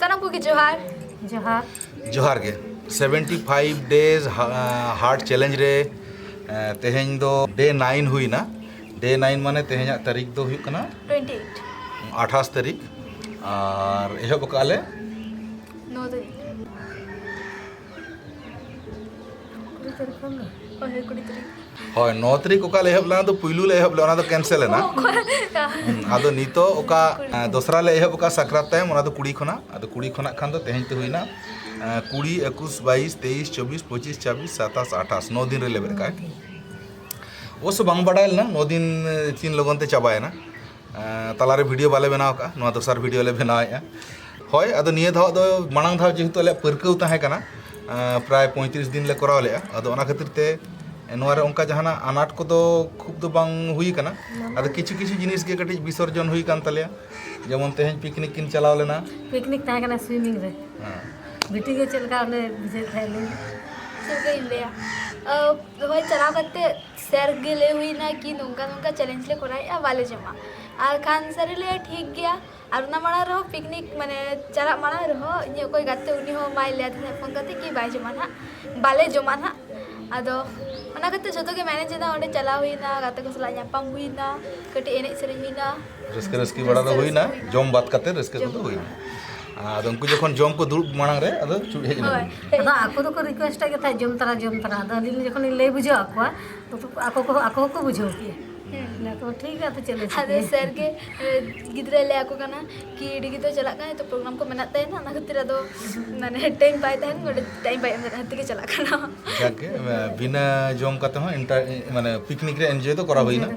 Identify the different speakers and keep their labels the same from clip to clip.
Speaker 1: सनम को की जोहार
Speaker 2: जोहार
Speaker 3: जोहार के 75 days हार्ट चैलेंज रे तेहें दो डे 9 हुई ना डे 9 माने तेहें तारीख दो हुई कना
Speaker 1: 28
Speaker 3: 28 तारीख और एहब काले
Speaker 1: 9 तारीख ओहे कुड़ी तारीख
Speaker 3: হয় 9 तारीख ओका ले एहब लाना तो पुइलू ले एहब लाना तो कैंसिल है ना आदो नीतो ओका दोसरा ले एहब ओका सकरात टाइम ओना तो कुड़ी खोना आदो कुड़ी खोना खान तो तेहें ते हुईना 20 21 22 23 24 25 26 27 28 9 दिन रे लेबर का वो सब बांग बडायल ना 9 दिन 3 लोगन ते चाबाय ना तालारे वीडियो बाले बनाव का नोआ दोसर वीडियो ले बनाया होय आदो निये धाव दो मांग धाव जेहेतु ले परकौ ताहे कना प्राय 35 दिन ले कराव ले आदो ओना खातिर ते नोआ रे उनका जहाना अनाट को तो खूब तो बांग हुई कना आदो किछु किछु जिनिस के कटिज विसर्जन हुई कान तले जेमन तेहें पिकनिक किन चलाव लेना
Speaker 2: पिकनिक ताहे कना स्विमिंग रे बेटी के चलका ने विजय थाइले
Speaker 1: चलका इंडिया होय चलाव करते शेयर गेले हुई ना कि नोंका नोंका चैलेंज ले कराय वाले जमा आर खान सरे ले ठीक गया और ना माना रहो पिकनिक माने चला माना रहो इन कोई गाते उनी हो माय ले थे फोन करते कि बाय जमा ना बाले जमा ना आदो ओना करते जतो के मैनेज ना ओंडे चला हुई ना गाते को सला न्यापाम हुई ना कटी एने सरे हुई ना
Speaker 3: रस्के बड़ा तो हुई ना जम बात करते रस्के को तो हुई आदो उनको जखन जम को दुड़ मांग रे आदो हेज ना
Speaker 2: आदो आको तो को रिक्वेस्ट के था जम तरा आदो अली जखन ले बुझो आको तो आको को बुझो की ना तो ठीक है तो चले
Speaker 1: अरे सर के गिद्रे ले आको कना कि डिगी तो चला का तो प्रोग्राम को मनाते हैं ना खातिर अदो माने टाइम पाए था नोडे टाइम पाए हते के चला कना
Speaker 3: जाके बिना जम करते हो माने पिकनिक रे एंजॉय तो करा हुई ना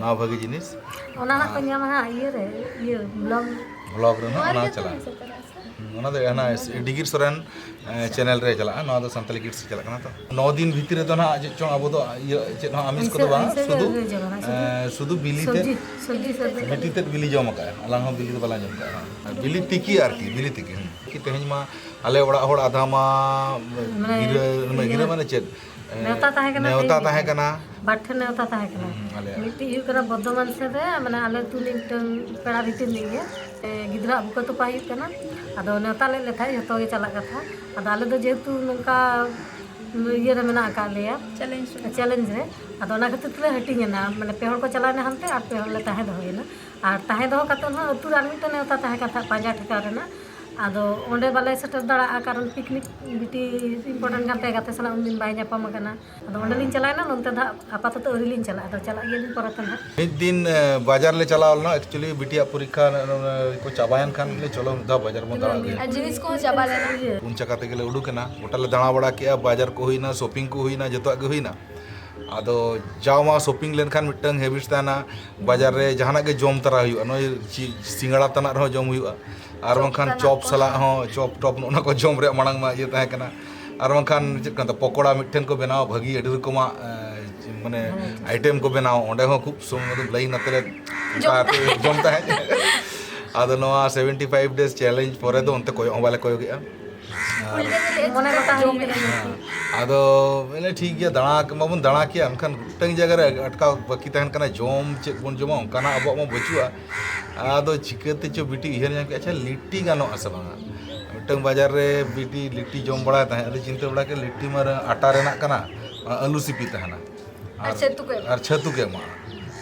Speaker 3: ना भागी जिनिस
Speaker 2: ओना ना को न्यामा ये रे ये
Speaker 3: ब्लॉग रे ना चला ओना दे ना डिगिर सोरेन चैनल रे चला ना तो संताली किड्स चला कना तो 9 दिन भीतर तो ना जो अब तो ये ना आमिष को तो बा शुद्ध बिली ते बेटी ते बिली जम का अलांग हो बिली तो बला जम का बिली टिकी आर की कि तेहन मा आले ओड़ा होड़ आधा मा गिरा माने चेत नेवता ताहे कना
Speaker 2: बाठे नेवता ताहे कना मिट्टी यू करा बर्धमान से रे माने आले तुनी पेड़ा भीतर निगे गिद्रा अब को तो पाई कना आदो नेवता ले लेथा जतो के चला कथा आदो आले दो जेतु नंका ये रे मेना का लेया चैलेंज रे आदो ना खातिर ले हटिंग ना माने पेहर को चलाने हनते आर पेहर ले ताहे दो ना आर ताहे दो कतो ना अतु आर मिट नेवता ताहे कथा पांजा ठिका रे ना आदो ओंडे बाले सेटर दड़ा कारण पिकनिक बिटी इम्पोर्टेंट गाते गाते सला उन दिन बाय जापाम कना आदो ओंडे लिन चलायना नंते दा आपातत अरी लिन चला आदो चला गेलिन परत ना
Speaker 3: मिद दिन बाजार ले चलावल ना एक्चुअली बिटिया परीक्षा को चाबायन खान ले चलो दा बाजार में दड़ा गया
Speaker 1: जिनिस को चाबा लेना
Speaker 3: पुंचा काते गेले उडुकना होटल दड़ा बड़ा किया बाजार को हुईना शॉपिंग को हुईना जतो के हुईना आदो जामा शॉपिंग लेन खान मिटंग हेबिट ताना बाजार रे जहाना के जम तरा हुई नय सिंगड़ा तना रो जम हुई आर बंखान चॉप सला हो चॉप टॉप ओना को जम रे मांग मा ये ताहे कना आर बंखान चेक पकोड़ा मिठन को बनाओ भागी अडी रकमा माने आइटम को बनाओ ओंडे हो खूब मतलब लई नतरे जमता है आदो नोआ 75 डेज चैलेंज परे दो उनते कोई बाले कोई गया आदो मैंने ठीक गया दाणा किया उनखान टंग जगह रे अटका बाकी तहन कना जोम चेक बन जोमा उनकाना अब मा बचुआ आदो चिकते चो बिटी इहर जाम के अच्छा लिट्टी गानो आसे बांगा मिटंग बाजार रे बिटी लिट्टी जोम बड़ा ताहे अदो चिंता बड़ा के लिट्टी मार आटा रेना कना आलू सिपी तहना और छतु के मा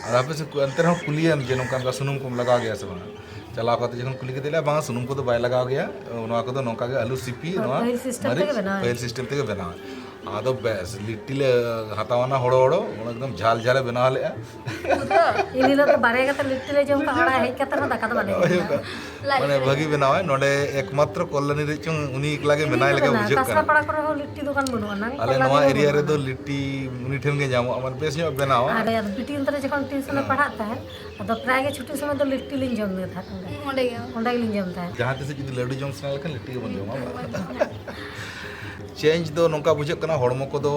Speaker 3: और आपे से अंतर हो कुलियन जे नोकान का सुनुम को लगा गया से बांगा चला करते जखन कुली के दिला बांगा सुनुम को तो बाय लगाव गया नोआ को तो नोका के आलू सिपी नोआ पहल सिस्टम ते बना आदो बेस लिट्टी ले हतावना होड़ो एकदम झाल झाले बना ले
Speaker 2: इनी लोग बारे का लिट्टी ले जम का हड़ा है का तना दाका तो बने
Speaker 3: माने भागी बनावे नोडे एकमात्र कॉलोनी रे चंग उनी एकला के बनाय लगे बुझो
Speaker 2: का पड़ा कर हो लिट्टी दुकान बनो ना
Speaker 3: अले नवा एरिया रे दो लिट्टी उनी ठेन के जामो अमन बेस नो बनावा
Speaker 2: अरे बिटी अंतर जखन ट्यूशन में पढ़ाता है तो प्राय के छुट्टी समय तो लिट्टी लिन जम में था ओंडे लिन जमता है
Speaker 3: जहां से जदी लड्डू जम सना लखन लिट्टी के बन जमा चेंज दो नोका बुझो कना हड़मो को दो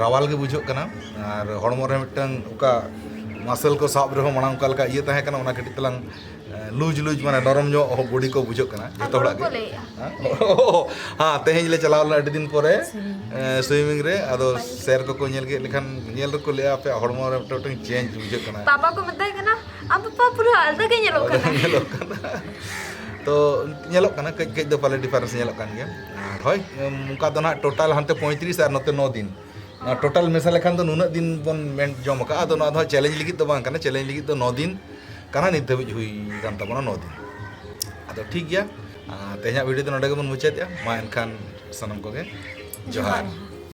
Speaker 3: रावाल के बुझो कना और हड़मो रे मिटंग उका मसल को साब रहो मांग का लका ये ताहे कना ओना कटी तलांग लूज माने नरम जो बॉडी को बुझो कना जतो हड़ा के हां तेहेज ले चलावल अडी दिन परे स्विमिंग रे आदो शेयर को नेल के लेखन नेल को ले आपे हड़मो रे टोटल चेंज बुझो कना
Speaker 1: पापा को मताय कना अब पापा पूरा अलग के नेलो कना
Speaker 3: तो ñelok kana kej kej do pale difference ñelok kan gya hoy muka do na total hante 35 ar note 9 din total mesal lekhan do nunat din bon men jom ka ado na do challenge ligit do bang kana challenge ligit do 9 din kana nit dhabij hui kan tabona 9 din ado ठीक गया तेहना video तो नोडे गेबन मुचाद या मा एनखान सनम कोगे जोहार